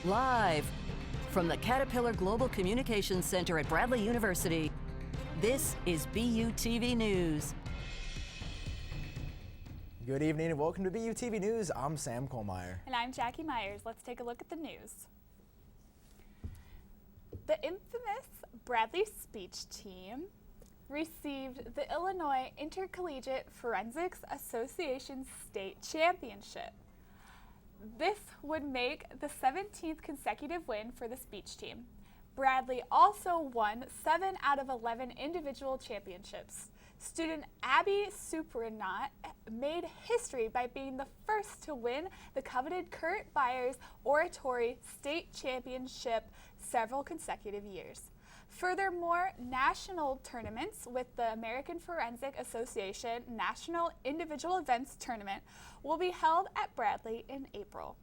Live from the Caterpillar Global Communications Center at Bradley University, this is BUTV News. Good evening and welcome to BUTV News. I'm Sam Kohlmeyer. And I'm Jackie Myers. Let's take a look at the news. The infamous Bradley speech team received the Illinois Intercollegiate Forensics Association State Championship. This would make the 17th consecutive win for the speech team. Bradley also won 7 out of 11 individual championships. Student Abby Supranat made history by being the first to win the coveted Kurt Byers Oratory State Championship several consecutive years. Furthermore, national tournaments with the American Forensic Association National Individual Events Tournament will be held at Bradley in April.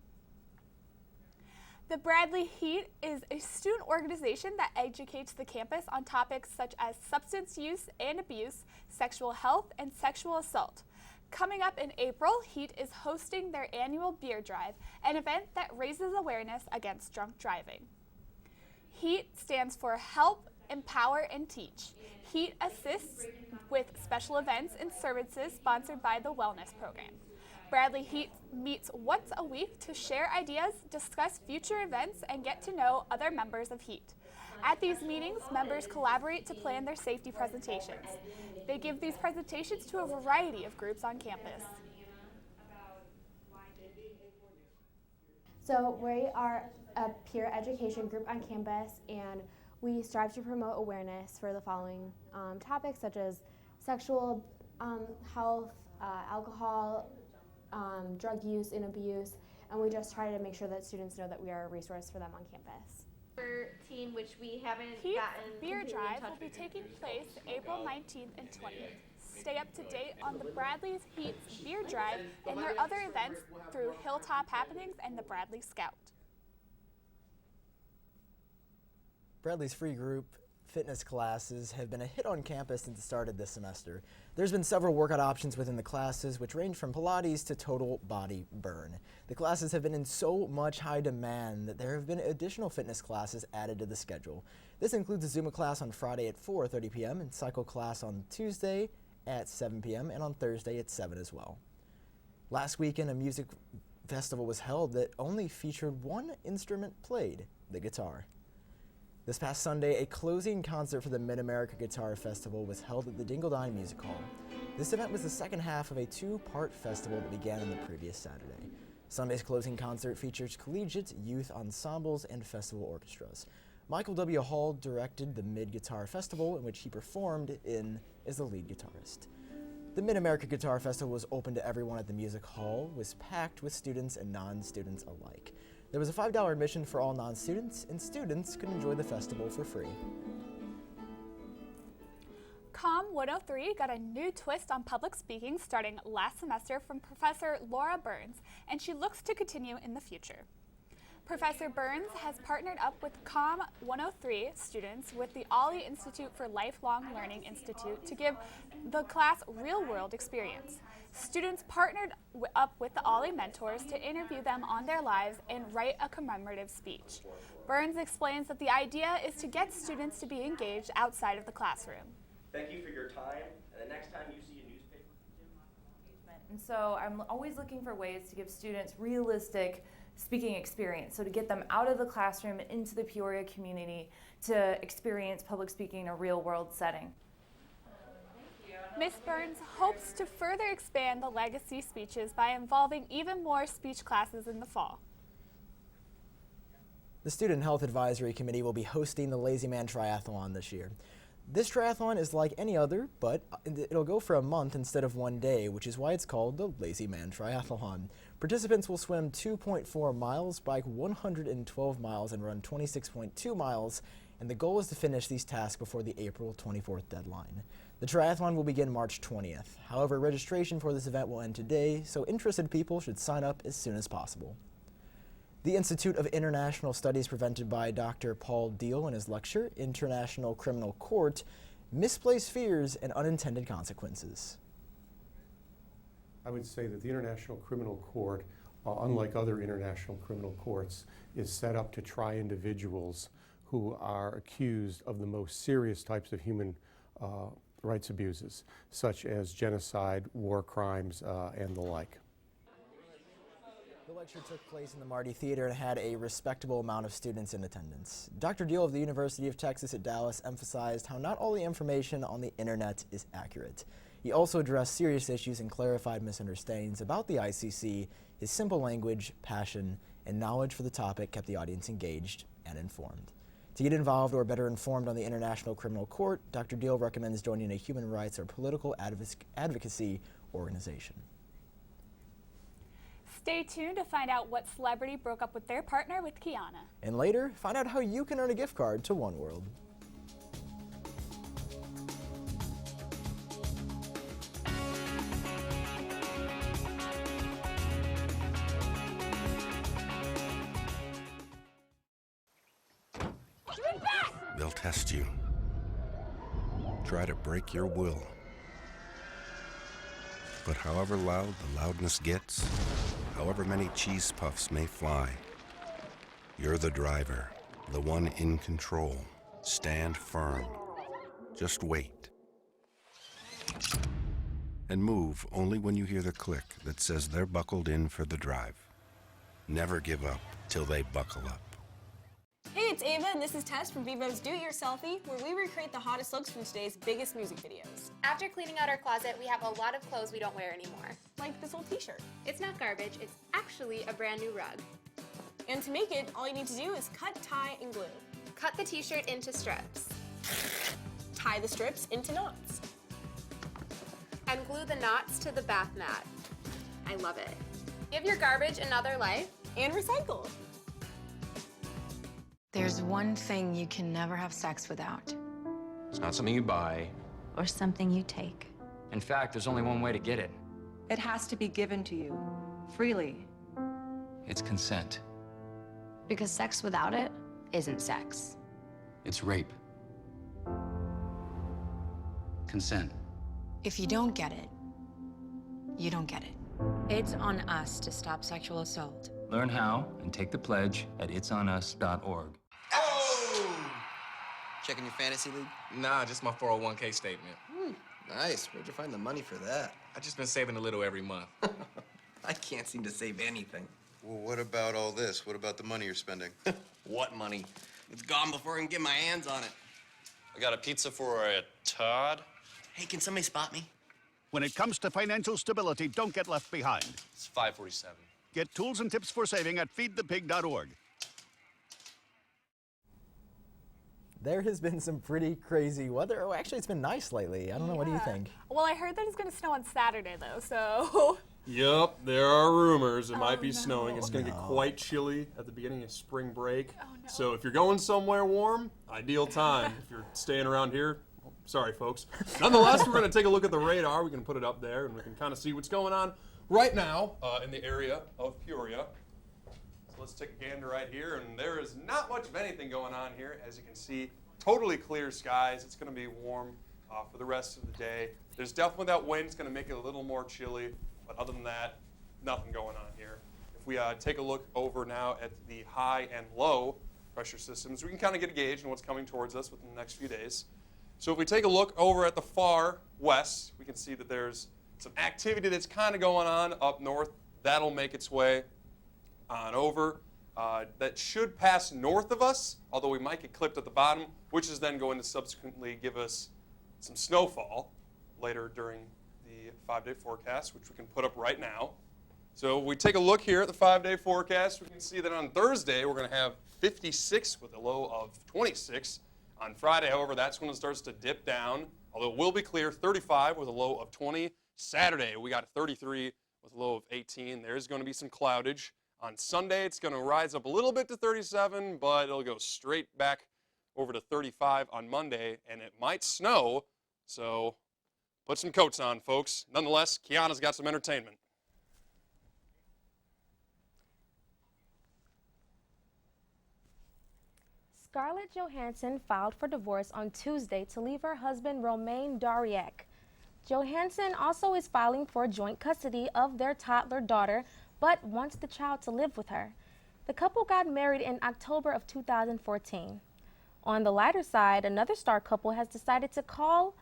The Bradley Heat is a student organization that educates the campus on topics such as substance use and abuse, sexual health, and sexual assault. Coming up in April, Heat is hosting their annual beer drive, an event that raises awareness against drunk driving. HEAT stands for Help, Empower, and Teach. HEAT assists with special events and services sponsored by the Wellness Program. Bradley HEAT meets once a week to share ideas, discuss future events, and get to know other members of HEAT. At these meetings, members collaborate to plan their safety presentations. They give these presentations to a variety of groups on campus. So we are a peer education group on campus, and we strive to promote awareness for the following topics such as sexual health, alcohol, drug use and abuse, and we just try to make sure that students know that we are a resource for them on campus. Team, which we haven't HEAT's gotten beer drive will be taking place April 19th and 20th. Stay up to date on the Bradley's HEAT's beer drive and their other events through Hilltop Happenings and the Bradley Scout. Bradley's free group fitness classes have been a hit on campus since it started this semester. There's been several workout options within the classes, which range from Pilates to total body burn. The classes have been in so much high demand that there have been additional fitness classes added to the schedule. This includes a Zumba class on Friday at 4:30 p.m. and cycle class on Tuesday at 7 p.m. and on Thursday at 7 as well. Last weekend, a music festival was held that only featured one instrument played, the guitar. This past Sunday, a closing concert for the Mid-America Guitar Festival was held at the Dingledine Music Hall. This event was the second half of a two-part festival that began on the previous Saturday. Sunday's closing concert features collegiate, youth ensembles, and festival orchestras. Michael W. Hall directed the Mid-Guitar Festival, in which he performed in as the lead guitarist. The Mid-America Guitar Festival was open to everyone at the Music Hall, was packed with students and non-students alike. There was a $5 admission for all non-students, and students could enjoy the festival for free. COM 103 got a new twist on public speaking starting last semester from Professor Laura Burns, and she looks to continue in the future. Professor Burns has partnered up with COM 103 students with the Ollie Institute for Lifelong Learning Institute to give the class real-world experience. Students partnered up with the Ollie mentors to interview them on their lives and write a commemorative speech. Burns explains that the idea is to get students to be engaged outside of the classroom. Thank you for your time, and the next time you see a newspaper. And so I'm always looking for ways to give students realistic speaking experience, so to get them out of the classroom and into the Peoria community to experience public speaking in a real-world setting. Ms. Burns hopes to further expand the legacy speeches by involving even more speech classes in the fall. The Student Health Advisory Committee will be hosting the Lazy Man Triathlon this year. This triathlon is like any other, but it'll go for a month instead of one day, which is why it's called the Lazy Man Triathlon. Participants will swim 2.4 miles, bike 112 miles, and run 26.2 miles, and the goal is to finish these tasks before the April 24th deadline. The triathlon will begin March 20th. However, registration for this event will end today, so interested people should sign up as soon as possible. The Institute of International Studies presented by Dr. Paul Deal in his lecture, International Criminal Court, Misplaced Fears and Unintended Consequences. I would say that the International Criminal Court unlike other international criminal courts, is set up to try individuals who are accused of the most serious types of human rights abuses, such as genocide, war crimes, and the like. The lecture took place in the Marty Theater and had a respectable amount of students in attendance. Dr. Deal of the University of Texas at Dallas emphasized how not all the information on the internet is accurate. He also addressed serious issues and clarified misunderstandings about the ICC. His simple language, passion, and knowledge for the topic kept the audience engaged and informed. To get involved or better informed on the International Criminal Court, Dr. Deal recommends joining a human rights or political advocacy organization. Stay tuned to find out what celebrity broke up with their partner with Kiana. And later, find out how you can earn a gift card to One World. They'll test you. Try to break your will. But however loud the loudness gets, however many cheese puffs may fly, you're the driver, the one in control. Stand firm. Just wait. And move only when you hear the click that says they're buckled in for the drive. Never give up till they buckle up. Hey, it's Ava, and this is Tess from Vivo's Do It Yourselfie, where we recreate the hottest looks from today's biggest music videos. After cleaning out our closet, we have a lot of clothes we don't wear anymore. Like this old t-shirt. It's not garbage, it's actually a brand new rug. And to make it, all you need to do is cut, tie, and glue. Cut the t-shirt into strips. Tie the strips into knots. And glue the knots to the bath mat. I love it. Give your garbage another life. And recycle. There's one thing you can never have sex without. It's not something you buy. Or something you take. In fact, there's only one way to get it. It has to be given to you, freely. It's consent. Because sex without it isn't sex. It's rape. Consent. If you don't get it, you don't get it. It's on us to stop sexual assault. Learn how and take the pledge at itsonus.org. Oh! Checking your fantasy league? Nah, just my 401k statement. Nice. Where'd you find the money for that? I just been saving a little every month. I can't seem to save anything. Well, what about all this? What about the money you're spending? What money? It's gone before I can get my hands on it. I got a pizza for a Todd. Hey, can somebody spot me? When it comes to financial stability, don't get left behind. It's 547. Get tools and tips for saving at feedthepig.org. There has been some pretty crazy weather. Oh, actually, it's been nice lately. I don't know. What do you think? Well, I heard that it's going to snow on Saturday, though, so... Yep, there are rumors it might be snowing. It's going to get quite chilly at the beginning of spring break. So if you're going somewhere warm, ideal time. If you're staying around here, sorry, folks. Nonetheless, we're going to take a look at the radar. We can put it up there, and we can kind of see what's going on right now in the area of Peoria. So let's take a gander right here, and there is not much of anything going on here. As you can see, totally clear skies. It's going to be warm for the rest of the day. There's definitely that wind. It's going to make it a little more chilly, but other than that, nothing going on here. If we take a look over now at the high and low pressure systems, we can kind of get a gauge on what's coming towards us within the next few days. So if we take a look over at the far west, we can see that there's some activity that's kind of going on up north. That'll make its way on over. That should pass north of us, although we might get clipped at the bottom, which is then going to subsequently give us some snowfall later during the 5-day forecast, which we can put up right now. So if we take a look here at the 5-day forecast, we can see that on Thursday we're going to have 56 with a low of 26. On Friday, however, that's when it starts to dip down, although it will be clear, 35 with a low of 20. Saturday, we got 33 with a low of 18. There's going to be some cloudage. On Sunday, it's going to rise up a little bit to 37, but it'll go straight back over to 35 on Monday, and it might snow, so put some coats on, folks. Nonetheless, Kiana's got some entertainment. Scarlett Johansson filed for divorce on Tuesday to leave her husband Romain Dariec. Johansson also is filing for joint custody of their toddler daughter, but wants the child to live with her. The couple got married in October of 2014. On the lighter side, another star couple has decided to call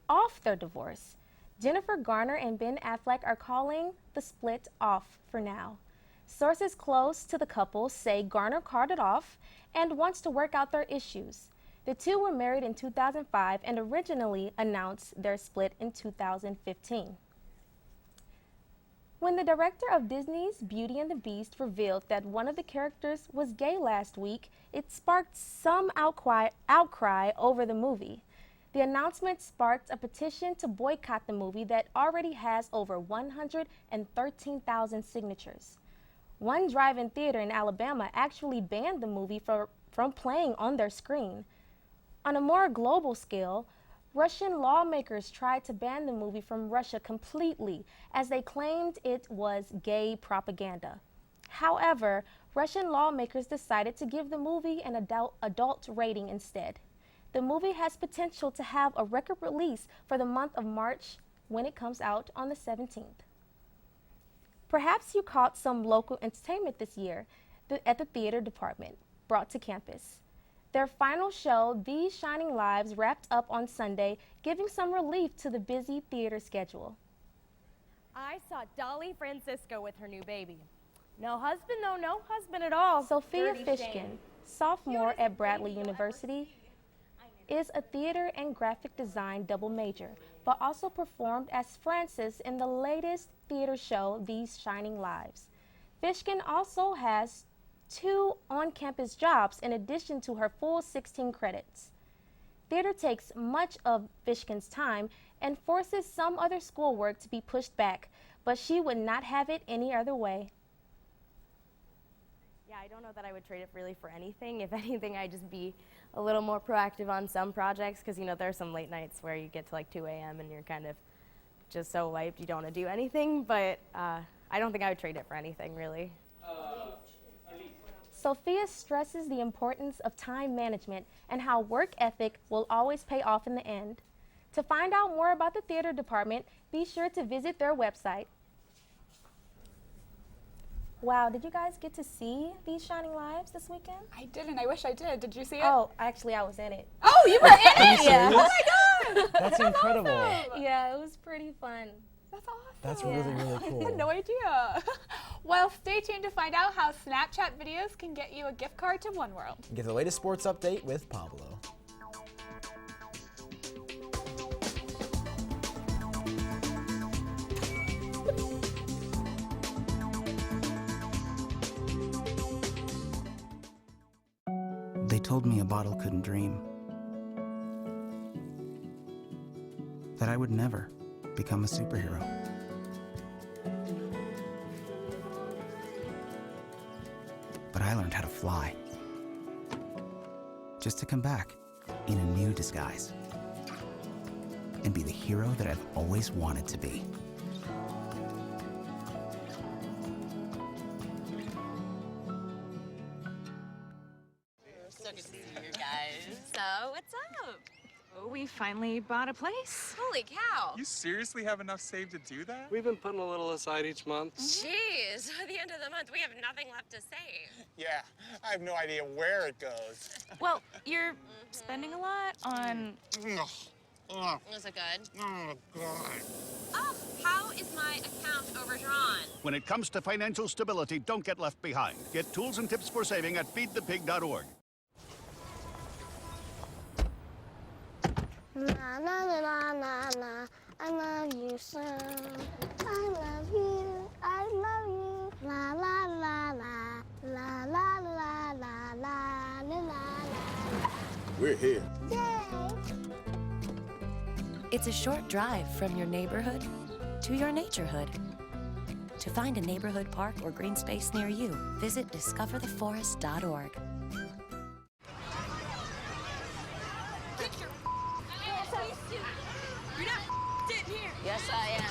off their divorce. Jennifer Garner and Ben Affleck are calling the split off for now. Sources close to the couple say Garner called it off and wants to work out their issues. The two were married in 2005 and originally announced their split in 2015. When the director of Disney's Beauty and the Beast revealed that one of the characters was gay last week, it sparked some outcry over the movie. The announcement sparked a petition to boycott the movie that already has over 113,000 signatures. One drive-in theater in Alabama actually banned the movie from playing on their screen. On a more global scale, Russian lawmakers tried to ban the movie from Russia completely, as they claimed it was gay propaganda. However, Russian lawmakers decided to give the movie an adult rating instead. The movie has potential to have a record release for the month of March when it comes out on the 17th. Perhaps you caught some local entertainment this year at the theater department, brought to campus. Their final show, These Shining Lives, wrapped up on Sunday, giving some relief to the busy theater schedule. I saw Dolly Francisco with her new baby. No husband, though, no husband at all. Sophia Dirty Fishkin, shame. sophomore at Bradley University, is a theater and graphic design double major, but also performed as Frances in the latest theater show, These Shining Lives. Fishkin also has 2 on-campus jobs in addition to her full 16 credits. Theater takes much of Fishkin's time and forces some other schoolwork to be pushed back, but she would not have it any other way. Yeah, I don't know that I would trade it really for anything. If anything, I'd just be a little more proactive on some projects because, there are some late nights where you get to like 2 a.m. and you're kind of just so wiped you don't want to do anything, but I don't think I would trade it for anything, really. Sophia stresses the importance of time management and how work ethic will always pay off in the end. To find out more about the theater department, be sure to visit their website. Wow, did you guys get to see These Shining Lives this weekend? I didn't. I wish I did. Did you see it? Oh, actually, I was in it. Oh, you were in it? Yeah. Oh my God. That's incredible. Awesome. Yeah, it was pretty fun. That's awesome. That's really, really cool. I had no idea. Well, stay tuned to find out how Snapchat videos can get you a gift card to One World. Get the latest sports update with Pablo. They told me a bottle couldn't dream. That I would never become a superhero. But I learned how to fly. Just to come back in a new disguise. And be the hero that I've always wanted to be. So good to see you guys. So, what's up? Oh, we finally bought a place. Holy cow. You seriously have enough saved to do that? We've been putting a little aside each month. Jeez, at the end of the month, we have nothing left to save. Yeah, I have no idea where it goes. Well, you're spending a lot on... Was it good? Oh, God. Oh, how is my account overdrawn? When it comes to financial stability, don't get left behind. Get tools and tips for saving at feedthepig.org. Na na na na na na, I love you so. I love you, I love you. La la la la, la la la la la la la. We're here. Yay! It's a short drive from your neighborhood to your naturehood. To find a neighborhood park or green space near you, visit discovertheforest.org. Yes, I am.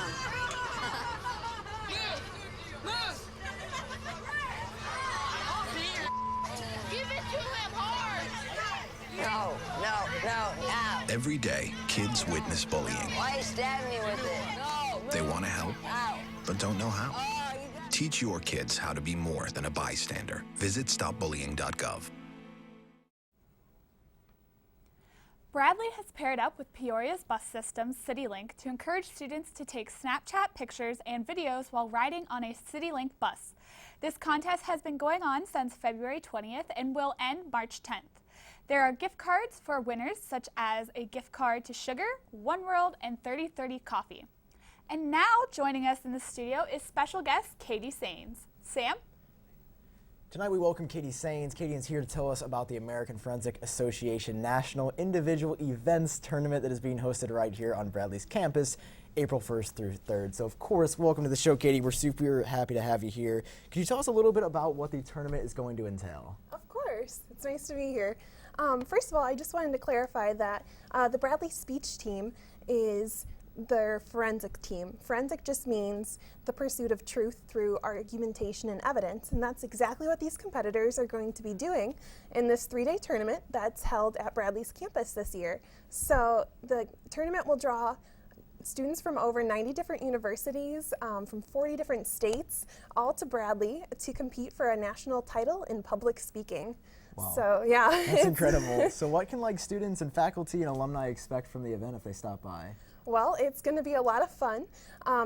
Give it to him hard! No. Every day, kids witness bullying. Why stab me with it? No. They want to help, Ow. but don't know how. Teach your kids how to be more than a bystander. Visit stopbullying.gov. Bradley has paired up with Peoria's bus system, CityLink, to encourage students to take Snapchat pictures and videos while riding on a CityLink bus. This contest has been going on since February 20th and will end March 10th. There are gift cards for winners, such as a gift card to Sugar, One World, and 3030 Coffee. And now joining us in the studio is special guest Katie Sains. Sam? Tonight we welcome Katie Sains. Katie is here to tell us about the American Forensic Association National Individual Events Tournament that is being hosted right here on Bradley's campus, April 1st through 3rd. So of course, welcome to the show, Katie. We're super happy to have you here. Could you tell us a little bit about what the tournament is going to entail? Of course. It's nice to be here. First of all, I just wanted to clarify that the Bradley speech team is their forensic team. Forensic just means the pursuit of truth through argumentation and evidence, and that's exactly what these competitors are going to be doing in this 3-day tournament that's held at Bradley's campus this year. So the tournament will draw students from over 90 different universities, from 40 different states, all to Bradley to compete for a national title in public speaking. Wow. So yeah. That's incredible. So what can students and faculty and alumni expect from the event if they stop by? Well, it's going to be a lot of fun.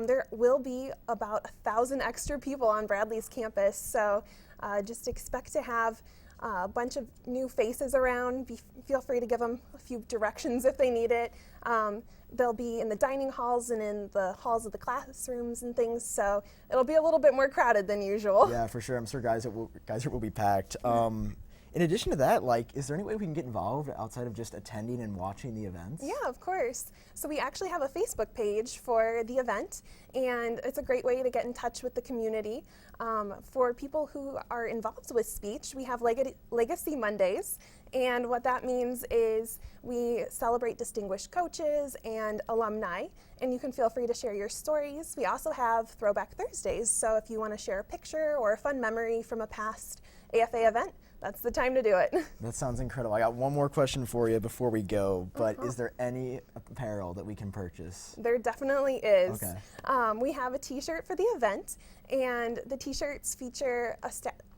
There will be about 1,000 extra people on Bradley's campus, so just expect to have a bunch of new faces around. Feel free to give them a few directions if they need it. They'll be in the dining halls and in the halls of the classrooms and things, so it'll be a little bit more crowded than usual. Yeah, for sure. I'm sure guys will be packed. In addition to that, is there any way we can get involved outside of just attending and watching the events? Yeah, of course. So we actually have a Facebook page for the event, and it's a great way to get in touch with the community. For people who are involved with speech, we have Legacy Mondays, and what that means is we celebrate distinguished coaches and alumni, and you can feel free to share your stories. We also have Throwback Thursdays, so if you want to share a picture or a fun memory from a past AFA event, that's the time to do it. That sounds incredible. I got one more question for you before we go, but is there any apparel that we can purchase? There definitely is. Okay. We have a t-shirt for the event, and the t-shirts feature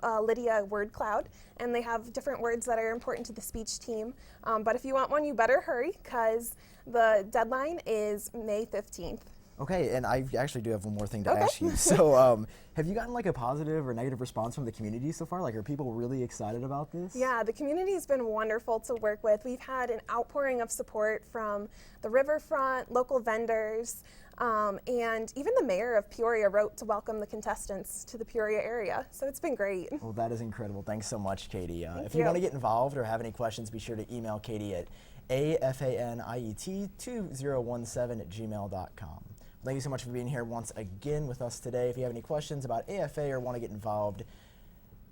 a Lydia word cloud, and they have different words that are important to the speech team. But if you want one, you better hurry, because the deadline is May 15th. Okay, and I actually do have one more thing to ask you. So have you gotten a positive or negative response from the community so far? Are people really excited about this? Yeah, the community has been wonderful to work with. We've had an outpouring of support from the riverfront, local vendors, and even the mayor of Peoria wrote to welcome the contestants to the Peoria area. So it's been great. Well, that is incredible. Thanks so much, Katie. If you you want to get involved or have any questions, be sure to email Katie at afaniet2017@gmail.com. Thank you so much for being here once again with us today. If you have any questions about AFA or want to get involved,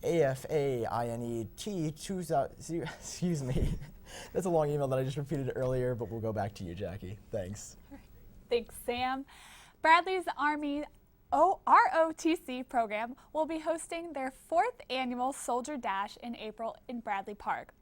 excuse me. That's a long email that I just repeated earlier, but we'll go back to you, Jackie. Thanks. Thanks, Sam. Bradley's Army ROTC program will be hosting their 4th annual Soldier Dash in April in Bradley Park.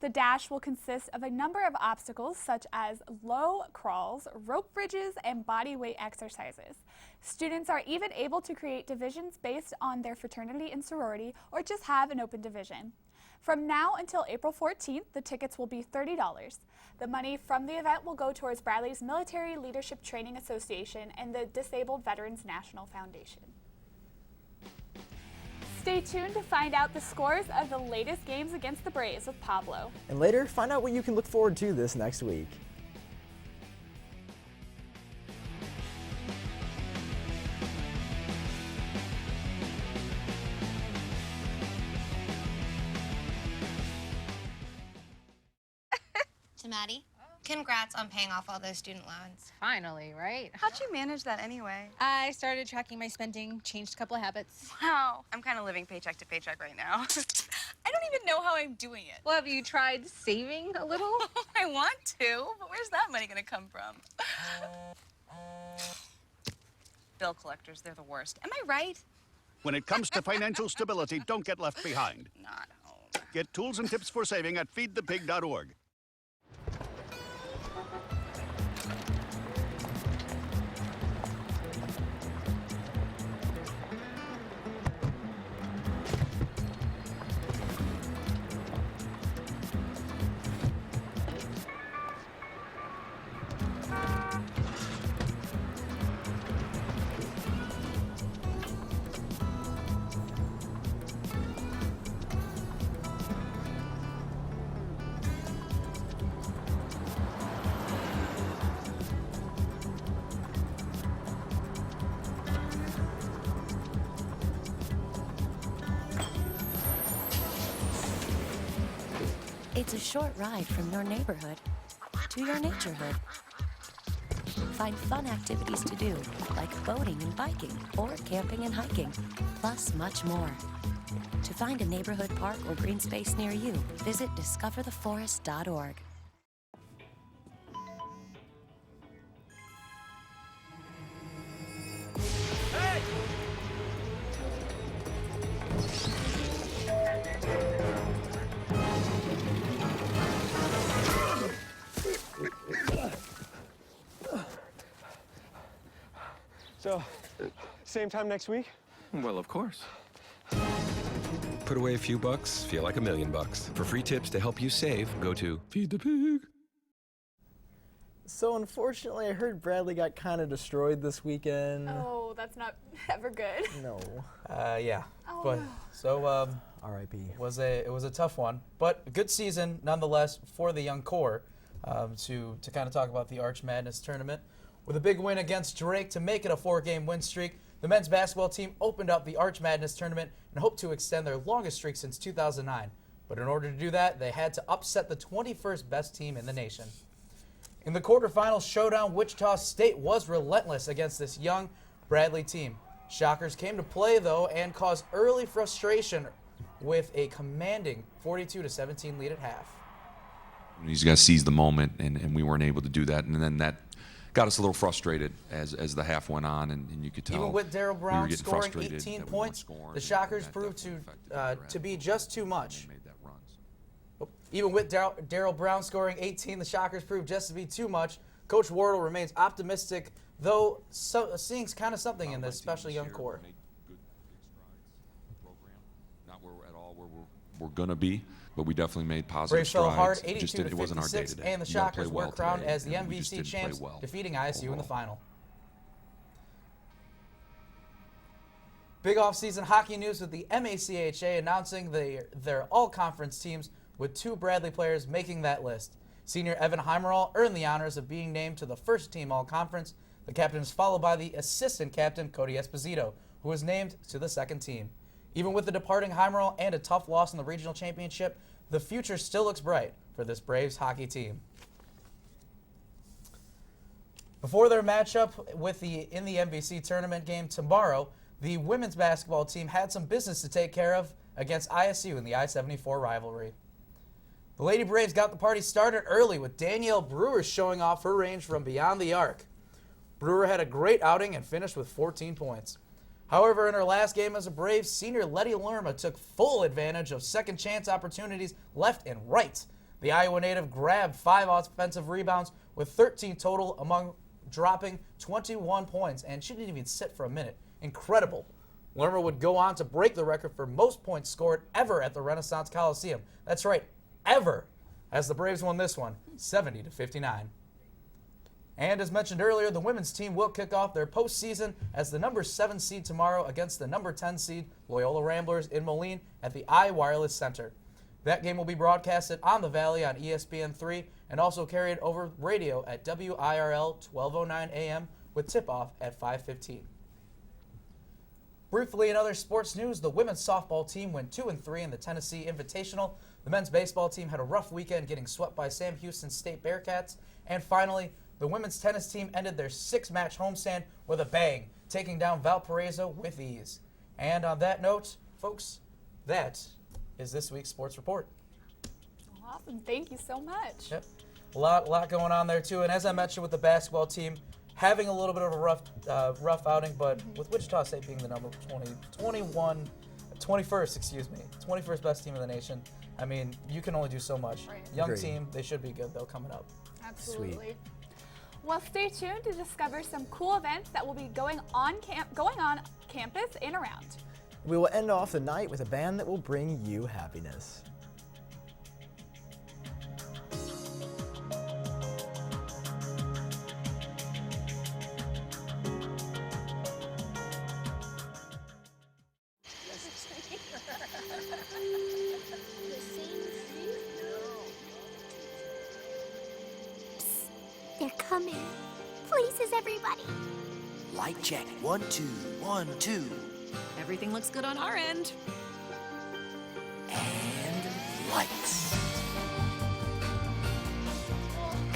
The dash will consist of a number of obstacles such as low crawls, rope bridges, and body weight exercises. Students are even able to create divisions based on their fraternity and sorority, or just have an open division. From now until April 14th, the tickets will be $30. The money from the event will go towards Bradley's Military Leadership Training Association and the Disabled Veterans National Foundation. Stay tuned to find out the scores of the latest games against the Braves with Pablo. And later, find out what you can look forward to this next week. To Maddie, congrats on paying off all those student loans. Finally, right? How'd you manage that anyway? I started tracking my spending, changed a couple of habits. Wow. I'm kind of living paycheck to paycheck right now. I don't even know how I'm doing it. Well, have you tried saving a little? I want to, but where's that money gonna come from? Bill collectors, they're the worst. Am I right? When it comes to financial stability, don't get left behind. Not home. Get tools and tips for saving at feedthepig.org. It's a short ride from your neighborhood to your naturehood. Find fun activities to do, like boating and biking, or camping and hiking, plus much more. To find a neighborhood park or green space near you, visit discovertheforest.org. So, same time next week? Well, of course. Put away a few bucks, feel like $1 million. For free tips to help you save, go to Feed the Pig. So unfortunately, I heard Bradley got kind of destroyed this weekend. Oh, that's not ever good. No. Yeah. Oh, but no. so R.I.P. It was a tough one, but a good season nonetheless for the young core. To kind of talk about the Arch Madness tournament, with a big win against Drake to make it a 4-game win streak, the men's basketball team opened up the Arch Madness tournament and hoped to extend their longest streak since 2009. But in order to do that, they had to upset the 21st best team in the nation. In the quarterfinals showdown, Wichita State was relentless against this young Bradley team. Shockers came to play, though, and caused early frustration with a commanding 42-17 lead at half. You just got to seize the moment, and we weren't able to do that. And then that got us a little frustrated as the half went on, and you could tell. Even with Daryl Brown we were getting scoring frustrated 18 that we weren't points, scoring, the Shockers and that proved definitely to be just too much. made that run. Even with Daryl Brown scoring 18, the Shockers proved just to be too much. Coach Wardle remains optimistic, though seeing kind of something in this special young core. Not where we're at all where we're going to be, but we definitely made positive Braves fell hard, strides. It wasn't our day 82-56, today. and the You gotta Shockers play well were crowned today, as the and we just MVC didn't play champs, well defeating ISU in the overall. final. Big off-season hockey news with the MACHA announcing their all-conference teams with 2 Bradley players making that list. Senior Evan Heimerall earned the honors of being named to the first-team all-conference. The captain is followed by the assistant captain, Cody Esposito, who was named to the second team. Even with the departing Heimerall and a tough loss in the regional championship, the future still looks bright for this Braves hockey team. Before their matchup in the MVC tournament game tomorrow, the women's basketball team had some business to take care of against ISU in the I-74 rivalry. The Lady Braves got the party started early with Danielle Brewer showing off her range from beyond the arc. Brewer had a great outing and finished with 14 points. However, in her last game as a Braves, senior Letty Lerma took full advantage of second chance opportunities left and right. The Iowa native grabbed 5 offensive rebounds with 13 total, among dropping 21 points, and she didn't even sit for a minute. Incredible. Lerma would go on to break the record for most points scored ever at the Renaissance Coliseum. That's right, ever, as the Braves won this one, 70-59. And as mentioned earlier, the women's team will kick off their postseason as the number 7 seed tomorrow against the number 10 seed Loyola Ramblers in Moline at the iWireless Center. That game will be broadcasted on the Valley on ESPN3 and also carried over radio at WIRL 1209 AM with tip-off at 5:15. Briefly, in other sports news, the women's softball team went 2-3 in the Tennessee Invitational. The men's baseball team had a rough weekend getting swept by Sam Houston State Bearcats. And finally, the women's tennis team ended their 6-match homestand with a bang, taking down Valparaiso with ease. And on that note, folks, that is this week's Sports Report. Awesome. Thank you so much. Yep. A lot going on there, too. And as I mentioned with the basketball team, having a little bit of a rough outing, but with Wichita State being the number 21st best team in the nation, I mean, you can only do so much. Right. Young Agreed. team, they should be good, though, coming up. Absolutely. Sweet. Well, stay tuned to discover some cool events that will be going on campus and around. We will end off the night with a band that will bring you happiness. They're coming. Places, everybody. Light check. 1, 2, 1, 2. Everything looks good on our end. And lights.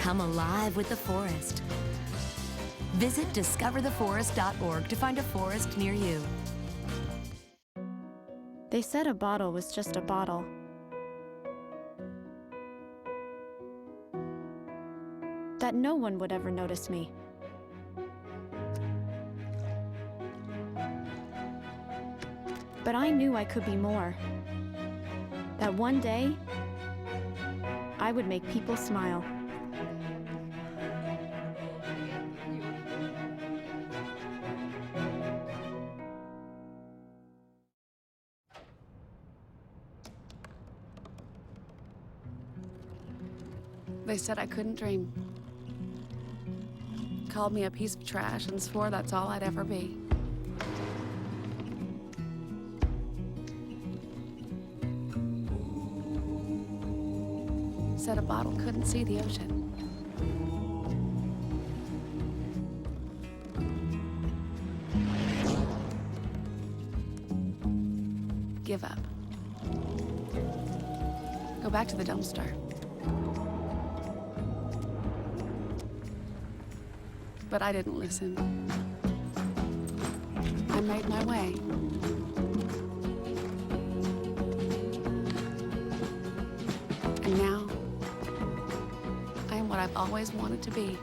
come alive with the forest. Visit discovertheforest.org to find a forest near you. They said a bottle was just a bottle. That no one would ever notice me. But I knew I could be more. That one day, I would make people smile. They said I couldn't dream. Called me a piece of trash and swore that's all I'd ever be. Said a bottle couldn't see the ocean. Give up. Go back to the dumpster. But I didn't listen. I made my way. And now, I am what I've always wanted to be.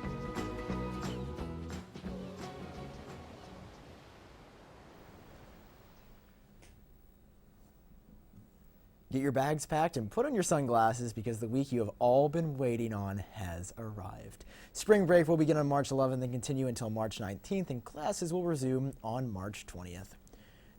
Get your bags packed and put on your sunglasses because the week you have all been waiting on has arrived. Spring break will begin on March 11th and continue until March 19th, and classes will resume on March 20th.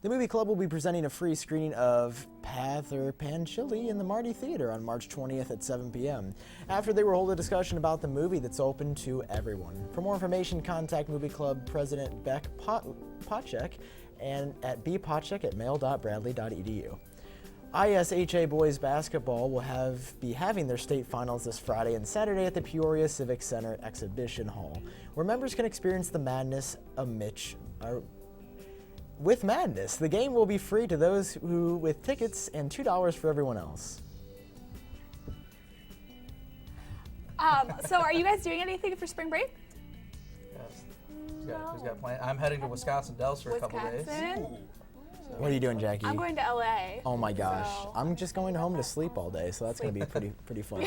The Movie Club will be presenting a free screening of Pather Panchili in the Marty Theater on March 20th at 7 p.m. After they will hold a discussion about the movie that's open to everyone. For more information, contact Movie Club President Beck Potchek and at bpotchek@mail.bradley.edu. ISHA boys basketball will be having their state finals this Friday and Saturday at the Peoria Civic Center Exhibition Hall, where members can experience the madness with madness. The game will be free to those who with tickets and $2 for everyone else. So are you guys doing anything for spring break? Yes. Who's got plans? I'm heading to Wisconsin Dells for a couple days. What are you doing, Jackie? I'm going to LA. Oh my gosh. So. I'm just going home to sleep all day, so that's going to be pretty fun.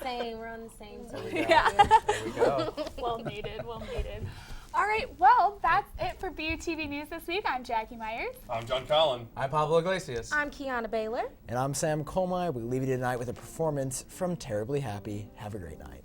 Same, we're on the same team. Yeah. There we go. Well needed, well needed. All right, well, that's it for BUTV News this week. I'm Jackie Myers. I'm John Collin. I'm Pablo Iglesias. I'm Kiana Baylor. And I'm Sam Colmy. We leave you tonight with a performance from Terribly Happy. Have a great night.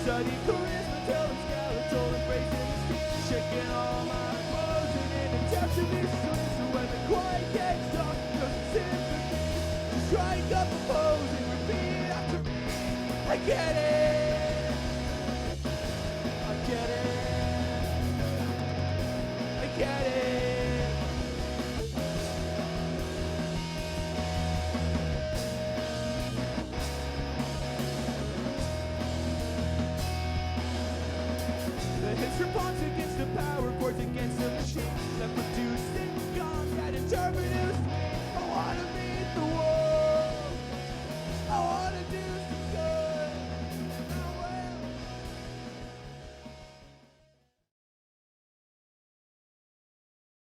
Study charisma, telling skeletal embraces, checking all my clothes and in attempt to be sweet. So when the quiet gets dark, because it's sympathy, strike up a pose and repeat after me. I get it.